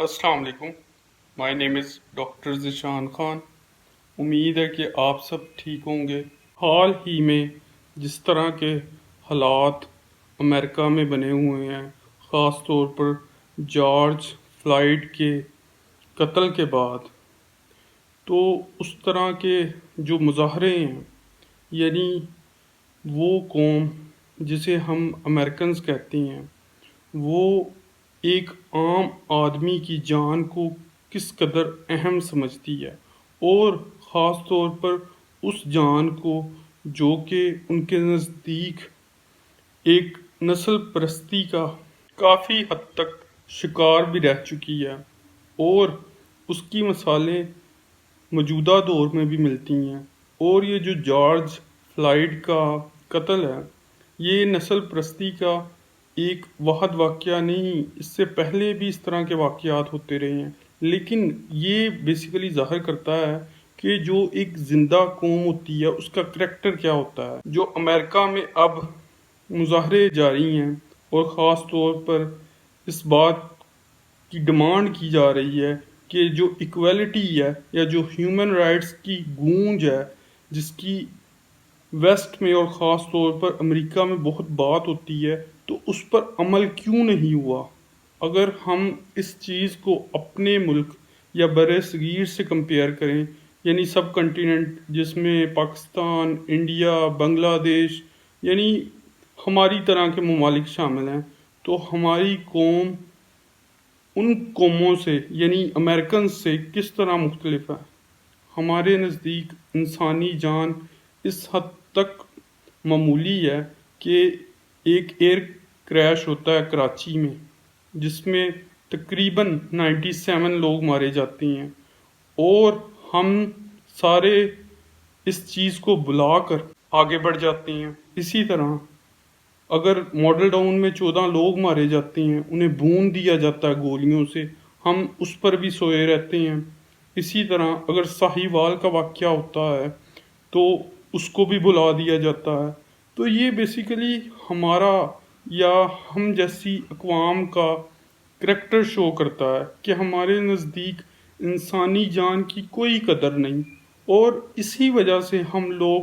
السلام علیکم. مائی نیم is doctor Zeeshan Khan. امید ہے کہ آپ سب ٹھیک ہوں گے. حال ہی میں جس طرح کے حالات امریکہ میں بنے ہوئے ہیں، خاص طور پر جارج فلائیڈ کے قتل کے بعد، تو اس طرح کے جو مظاہرے ہیں، یعنی وہ قوم جسے ہم امریکنز کہتے ہیں، وہ ایک عام آدمی کی جان کو کس قدر اہم سمجھتی ہے، اور خاص طور پر اس جان کو جو کہ ان کے نزدیک ایک نسل پرستی کا کافی حد تک شکار بھی رہ چکی ہے، اور اس کی مثالیں موجودہ دور میں بھی ملتی ہیں. اور یہ جو جارج فلائیڈ کا قتل ہے، یہ نسل پرستی کا ایک واحد واقعہ نہیں، اس سے پہلے بھی اس طرح کے واقعات ہوتے رہے ہیں، لیکن یہ بیسیکلی ظاہر کرتا ہے کہ جو ایک زندہ قوم ہوتی ہے اس کا کریکٹر کیا ہوتا ہے. جو امریکہ میں اب مظاہرے جاری ہیں، اور خاص طور پر اس بات کی ڈیمانڈ کی جا رہی ہے کہ جو ایکویلٹی ہے یا جو ہیومن رائٹس کی گونج ہے، جس کی ویسٹ میں اور خاص طور پر امریکہ میں بہت بات ہوتی ہے، تو اس پر عمل کیوں نہیں ہوا؟ اگر ہم اس چیز کو اپنے ملک یا بر صغیر سے کمپیئر کریں، یعنی سب کنٹیننٹ جس میں پاکستان، انڈیا، بنگلہ دیش، یعنی ہماری طرح کے ممالک شامل ہیں، تو ہماری قوم ان قوموں سے یعنی امریکن سے کس طرح مختلف ہے. ہمارے نزدیک انسانی جان اس حد تک معمولی ہے کہ ایک ایئر کریش ہوتا ہے کراچی میں، جس میں تقریباً 97 لوگ مارے جاتے ہیں، اور ہم سارے اس چیز کو بلا کر آگے بڑھ جاتے ہیں. اسی طرح اگر ماڈل ٹاؤن میں 14 لوگ مارے جاتے ہیں، انہیں بھون دیا جاتا ہے گولیوں سے، ہم اس پر بھی سوئے رہتے ہیں. اسی طرح اگر ساہیوال کا واقعہ ہوتا ہے تو اس کو بھی بلا دیا جاتا ہے. تو یہ بیسیکلی ہمارا یا ہم جیسی اقوام کا کریکٹر شو کرتا ہے کہ ہمارے نزدیک انسانی جان کی کوئی قدر نہیں، اور اسی وجہ سے ہم لوگ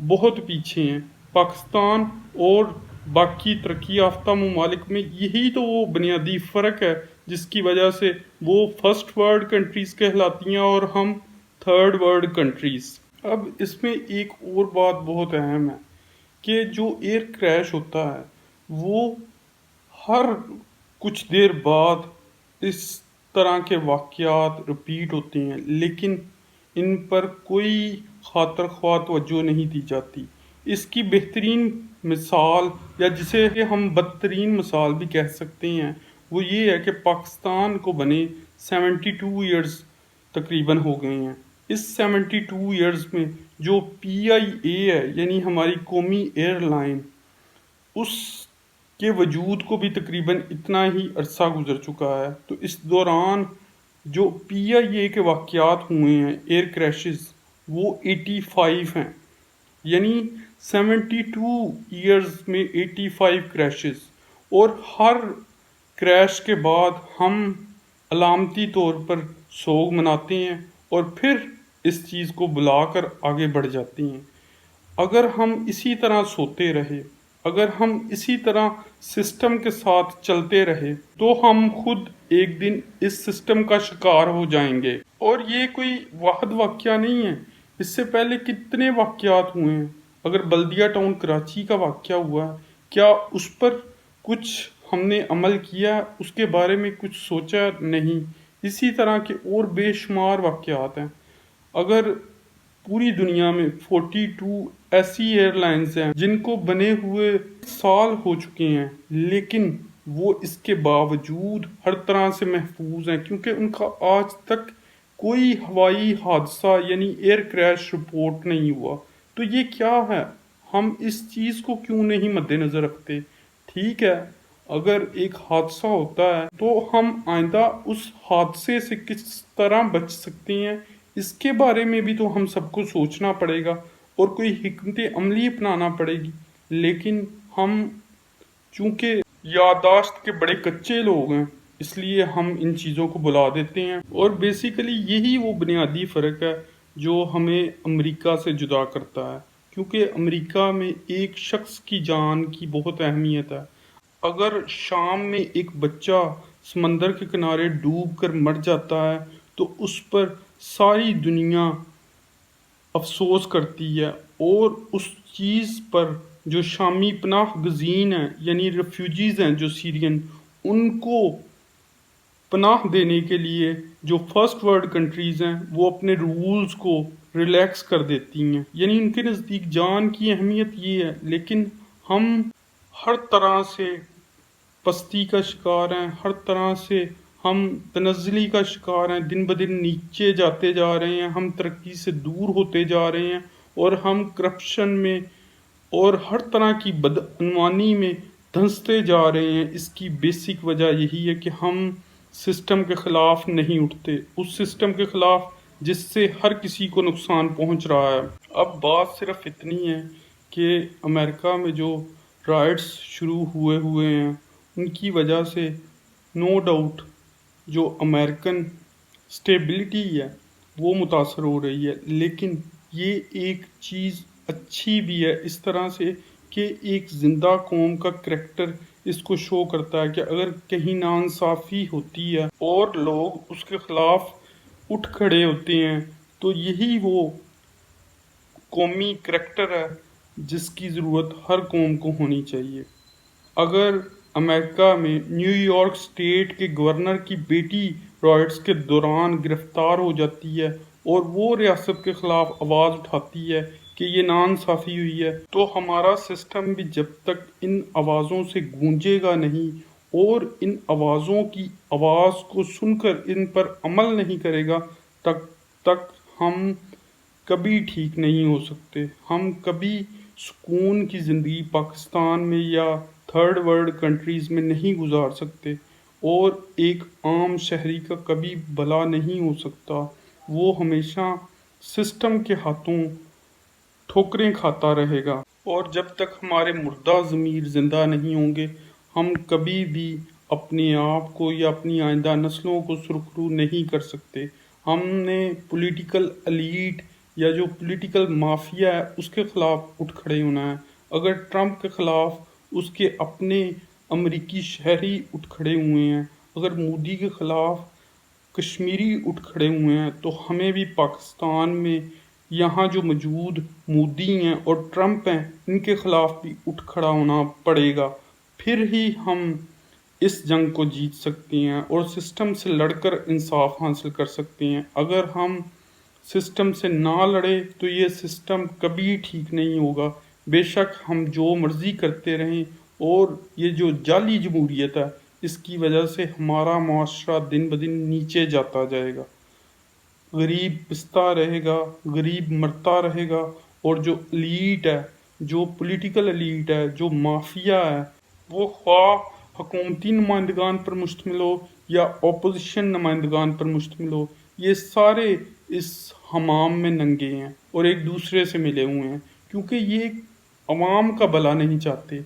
بہت پیچھے ہیں. پاکستان اور باقی ترقی یافتہ ممالک میں یہی تو وہ بنیادی فرق ہے جس کی وجہ سے وہ فرسٹ ورلڈ کنٹریز کہلاتی ہیں اور ہم تھرڈ ورلڈ کنٹریز. اب اس میں ایک اور بات بہت اہم ہے کہ جو ایئر کریش ہوتا ہے وہ ہر کچھ دیر بعد اس طرح کے واقعات رپیٹ ہوتے ہیں، لیکن ان پر کوئی خاطر خواہ توجہ نہیں دی جاتی. اس کی بہترین مثال یا جسے کہ ہم بدترین مثال بھی کہہ سکتے ہیں، وہ یہ ہے کہ پاکستان کو بنے 72 ایئرز تقریباً ہو گئے ہیں. اس 72 ایئرز میں جو پی آئی اے ہے، یعنی ہماری قومی ایئر لائن، اس کے وجود کو بھی تقریباً اتنا ہی عرصہ گزر چکا ہے. تو اس دوران جو پی آئی اے کے واقعات ہوئے ہیں، ایئر کریشز، وہ 85 ہیں. یعنی 72 ایئرز میں 85 کریشز، اور ہر کریش کے بعد ہم علامتی طور پر سوگ مناتے ہیں اور پھر اس چیز کو بلا کر آگے بڑھ جاتے ہیں. اگر ہم اسی طرح سوتے رہے، اگر ہم اسی طرح سسٹم کے ساتھ چلتے رہے، تو ہم خود ایک دن اس سسٹم کا شکار ہو جائیں گے. اور یہ کوئی واحد واقعہ نہیں ہے، اس سے پہلے کتنے واقعات ہوئے ہیں. اگر بلدیہ ٹاؤن کراچی کا واقعہ ہوا ہے، کیا اس پر کچھ ہم نے عمل کیا؟ اس کے بارے میں کچھ سوچا؟ نہیں. اسی طرح کے اور بے شمار واقعات ہیں. اگر پوری دنیا میں 42 ایسی ایئر لائنز ہیں جن کو بنے ہوئے سال ہو چکے ہیں، لیکن وہ اس کے باوجود ہر طرح سے محفوظ ہیں، کیونکہ ان کا آج تک کوئی ہوائی حادثہ یعنی ایئر کریش رپورٹ نہیں ہوا. تو یہ کیا ہے؟ ہم اس چیز کو کیوں نہیں مد نظر رکھتے؟ ٹھیک ہے، اگر ایک حادثہ ہوتا ہے تو ہم آئندہ اس حادثے سے کس طرح بچ سکتے ہیں، اس کے بارے میں بھی تو ہم سب کو سوچنا پڑے گا اور کوئی حکمت عملی اپنانا پڑے گی. لیکن ہم چونکہ یادداشت کے بڑے کچے لوگ ہیں، اس لیے ہم ان چیزوں کو بلا دیتے ہیں، اور بیسیکلی یہی وہ بنیادی فرق ہے جو ہمیں امریکہ سے جدا کرتا ہے، کیونکہ امریکہ میں ایک شخص کی جان کی بہت اہمیت ہے۔ اگر شام میں ایک بچہ سمندر کے کنارے ڈوب کر مر جاتا ہے تو اس پر ساری دنیا افسوس کرتی ہے، اور اس چیز پر جو شامی پناہ گزین ہیں یعنی ریفیوجیز ہیں جو سیرین، ان کو پناہ دینے کے لیے جو فرسٹ ورلڈ کنٹریز ہیں وہ اپنے رولز کو ریلیکس کر دیتی ہیں، یعنی ان کے نزدیک جان کی اہمیت یہ ہے، لیکن ہم ہر طرح سے پستی کا شکار ہیں، ہر طرح سے ہم تنزلی کا شکار ہیں، دن بدن نیچے جاتے جا رہے ہیں، ہم ترقی سے دور ہوتے جا رہے ہیں، اور ہم کرپشن میں اور ہر طرح کی بدعنوانی میں دھنستے جا رہے ہیں۔ اس کی بیسک وجہ یہی ہے کہ ہم سسٹم کے خلاف نہیں اٹھتے، اس سسٹم کے خلاف جس سے ہر کسی کو نقصان پہنچ رہا ہے۔ اب بات صرف اتنی ہے کہ امریکہ میں جو رائٹس شروع ہوئے ہیں ان کی وجہ سے نو ڈاؤٹ جو امریکن سٹیبلٹی ہے وہ متاثر ہو رہی ہے، لیکن یہ ایک چیز اچھی بھی ہے اس طرح سے کہ ایک زندہ قوم کا کریکٹر اس کو شو کرتا ہے کہ اگر کہیں ناانصافی ہوتی ہے اور لوگ اس کے خلاف اٹھ کھڑے ہوتے ہیں تو یہی وہ قومی کریکٹر ہے جس کی ضرورت ہر قوم کو ہونی چاہیے۔ اگر امریکہ میں نیو یارک اسٹیٹ کے گورنر کی بیٹی رائٹس کے دوران گرفتار ہو جاتی ہے اور وہ ریاست کے خلاف آواز اٹھاتی ہے کہ یہ ناانصافی ہوئی ہے، تو ہمارا سسٹم بھی جب تک ان آوازوں سے گونجے گا نہیں اور ان آوازوں کی آواز کو سن کر ان پر عمل نہیں کرے گا تک ہم کبھی ٹھیک نہیں ہو سکتے، ہم کبھی سکون کی زندگی پاکستان میں یا تھرڈ ورلڈ کنٹریز میں نہیں گزار سکتے، اور ایک عام شہری کا کبھی بھلا نہیں ہو سکتا، وہ ہمیشہ سسٹم کے ہاتھوں ٹھوکریں کھاتا رہے گا، اور جب تک ہمارے مردہ ضمیر زندہ نہیں ہوں گے ہم کبھی بھی اپنے آپ کو یا اپنی آئندہ نسلوں کو سرخرو نہیں کر سکتے۔ ہم نے پولیٹیکل ایلیٹ یا جو پولیٹیکل مافیا ہے اس کے خلاف اٹھ کھڑے ہونا ہے۔ اگر ٹرمپ کے خلاف اس کے اپنے امریکی شہری اٹھ کھڑے ہوئے ہیں، اگر مودی کے خلاف کشمیری اٹھ کھڑے ہوئے ہیں، تو ہمیں بھی پاکستان میں یہاں جو موجود مودی ہیں اور ٹرمپ ہیں ان کے خلاف بھی اٹھ کھڑا ہونا پڑے گا، پھر ہی ہم اس جنگ کو جیت سکتے ہیں اور سسٹم سے لڑ کر انصاف حاصل کر سکتے ہیں۔ اگر ہم سسٹم سے نہ لڑے تو یہ سسٹم کبھی ٹھیک نہیں ہوگا، بے شک ہم جو مرضی کرتے رہیں، اور یہ جو جعلی جمہوریت ہے اس کی وجہ سے ہمارا معاشرہ دن بدن نیچے جاتا جائے گا، غریب پستا رہے گا، غریب مرتا رہے گا، اور جو ایلیٹ ہے، جو پولیٹیکل ایلیٹ ہے، جو مافیا ہے، وہ خواہ حکومتی نمائندگان پر مشتمل ہو یا اپوزیشن نمائندگان پر مشتمل ہو، یہ سارے اس حمام میں ننگے ہیں اور ایک دوسرے سے ملے ہوئے ہیں، کیونکہ یہ عوام کا بھلا نہیں چاہتے۔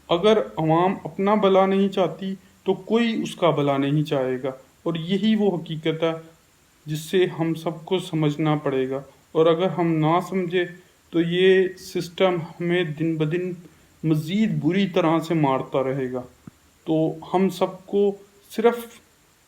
اگر عوام اپنا بھلا نہیں چاہتی تو کوئی اس کا بھلا نہیں چاہے گا، اور یہی وہ حقیقت ہے جس سے ہم سب کو سمجھنا پڑے گا، اور اگر ہم نہ سمجھے تو یہ سسٹم ہمیں دن بدن مزید بری طرح سے مارتا رہے گا۔ تو ہم سب کو صرف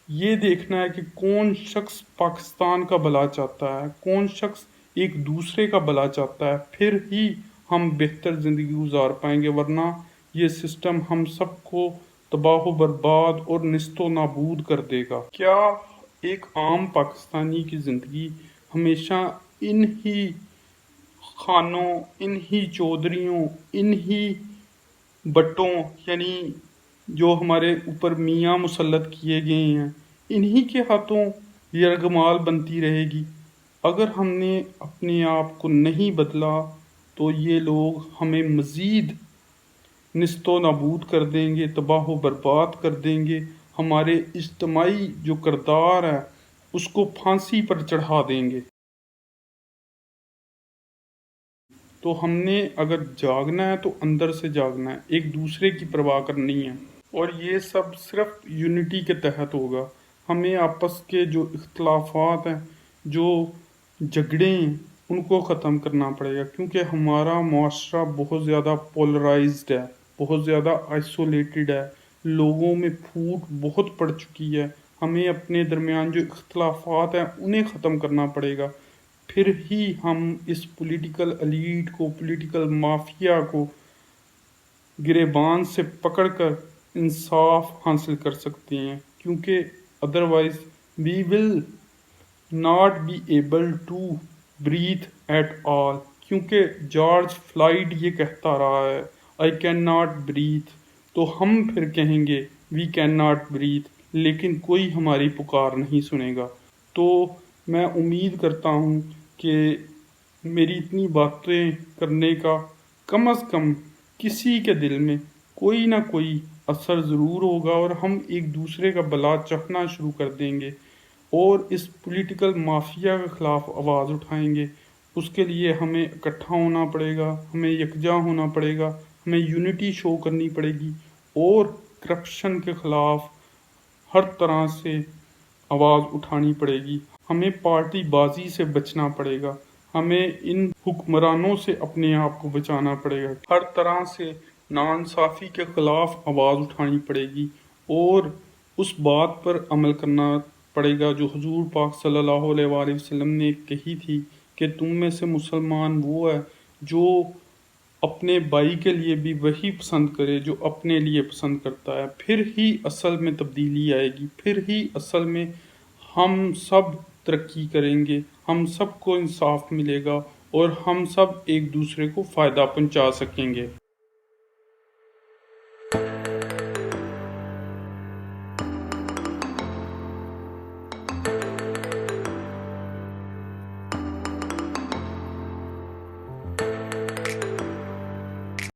یہ دیکھنا ہے کہ کون شخص پاکستان کا بھلا چاہتا ہے، کون شخص ایک دوسرے کا بھلا چاہتا ہے، پھر ہی ہم بہتر زندگی گزار پائیں گے، ورنہ یہ سسٹم ہم سب کو تباہ و برباد اور نیست و نابود کر دے گا۔ کیا ایک عام پاکستانی کی زندگی ہمیشہ ان ہی خانوں، ان ہی چودھریوں، ان ہی بٹوں، یعنی جو ہمارے اوپر میاں مسلط کیے گئے ہیں، انہی کے ہاتھوں یرغمال بنتی رہے گی؟ اگر ہم نے اپنے آپ کو نہیں بدلا تو یہ لوگ ہمیں مزید نیست و نابود کر دیں گے، تباہ و برباد کر دیں گے، ہمارے اجتماعی جو کردار ہے اس کو پھانسی پر چڑھا دیں گے۔ تو ہم نے اگر جاگنا ہے تو اندر سے جاگنا ہے، ایک دوسرے کی پرواہ کرنی ہے۔ اور یہ سب صرف یونٹی کے تحت ہوگا. ہمیں آپس کے جو اختلافات ہیں، جو جھگڑے ہیں، ان کو ختم کرنا پڑے گا، کیونکہ ہمارا معاشرہ بہت زیادہ پولرائزڈ ہے، بہت زیادہ آئسولیٹڈ ہے، لوگوں میں پھوٹ بہت پڑ چکی ہے. ہمیں اپنے درمیان جو اختلافات ہیں انہیں ختم کرنا پڑے گا. پھر ہی ہم اس پولیٹیکل ایلیٹ کو، پولیٹیکل مافیا کو گریبان سے پکڑ کر انصاف حاصل کر سکتے ہیں، کیونکہ otherwise we will not be able to breathe at all. کیونکہ جارج فلائیڈ یہ کہتا رہا ہے آئی کین ناٹ بریتھ، تو ہم پھر کہیں گے وی کین ناٹ بریتھ، لیکن کوئی ہماری پکار نہیں سنے گا. تو میں امید کرتا ہوں کہ میری اتنی باتیں کرنے کا کم از کم کسی کے دل میں کوئی نہ کوئی اثر ضرور ہوگا، اور ہم ایک دوسرے کا بھلا چاہنا شروع کر دیں گے اور اس پولیٹیکل مافیا کے خلاف آواز اٹھائیں گے. اس کے لیے ہمیں اکٹھا ہونا پڑے گا، ہمیں یکجا ہونا پڑے گا، ہمیں یونٹی شو کرنی پڑے گی، اور کرپشن کے خلاف ہر طرح سے آواز اٹھانی پڑے گی. ہمیں پارٹی بازی سے بچنا پڑے گا، ہمیں ان حکمرانوں سے اپنے آپ کو بچانا پڑے گا، ہر طرح سے ناانصافی کے خلاف آواز اٹھانی پڑے گی، اور اس بات پر عمل کرنا پڑے گا جو حضور پاک صلی اللہ علیہ وآلہ وسلم نے کہی تھی کہ تم میں سے مسلمان وہ ہے جو اپنے بھائی کے لیے بھی وہی پسند کرے جو اپنے لیے پسند کرتا ہے. پھر ہی اصل میں تبدیلی آئے گی، پھر ہی اصل میں ہم سب ترقی کریں گے، ہم سب کو انصاف ملے گا، اور ہم سب ایک دوسرے کو فائدہ پہنچا سکیں گے.